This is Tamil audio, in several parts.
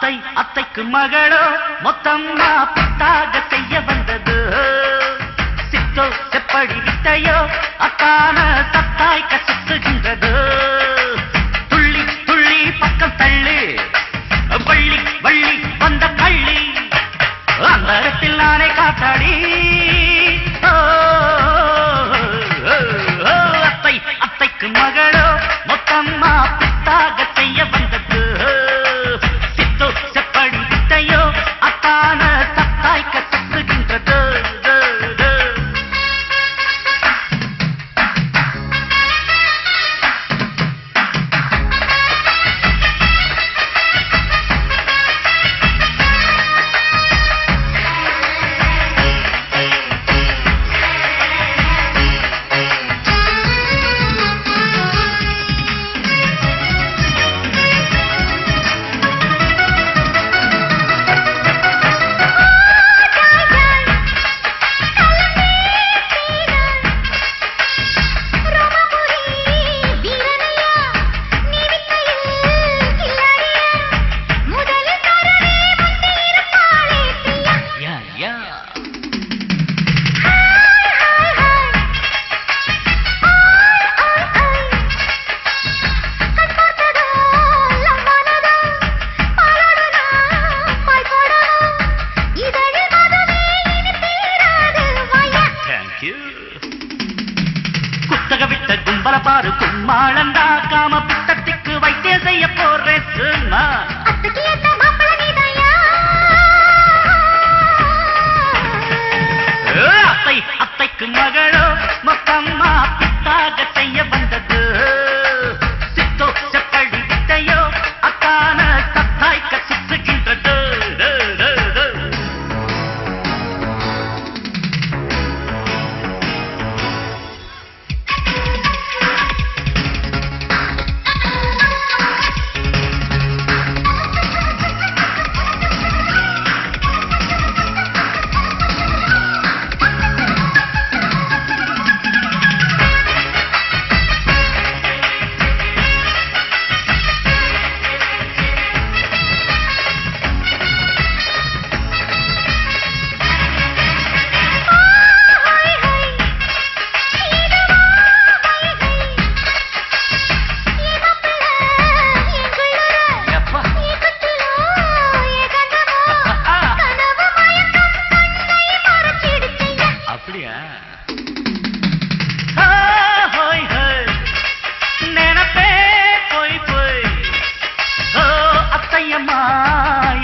அத்தை அத்தைக்கு மகளோ மொத்தம்மா பித்தாக செய்ய வந்தது சித்தோ செப்படி வித்தையோ அத்தான தத்தாய் கசுத்துகின்றது துள்ளி துள்ளி பக்கம் தள்ளி வள்ளி வள்ளி வந்த கள்ளி அந்த இடத்தில் நானே காத்தாடி அத்தை அத்தைக்கு மகளோ மொத்தம்மா பித்தாக செய்ய வந்தது சித்தோ செப்படி வித்தையோ அத்தான தத்தாய் கசுத்துகின்றது குத்தகவிட்ட கும்பல பாரு கும்மாளந்தா காம பித்தத்திற்கு வைத்திய செய்ய போறேன் சும்மா அத்தை அத்தைக்கு மகளோ மொத்தம்மா பித்தாக செய்ய வந்தது சித்தோ செப்படி வித்தையோ அத்தான தத்தாய் கசுத்துகின்றது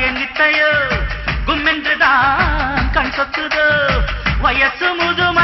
எங்கிட்டையோ கும்மென்றுதான் கண் சொத்துதோ வயசு முதும்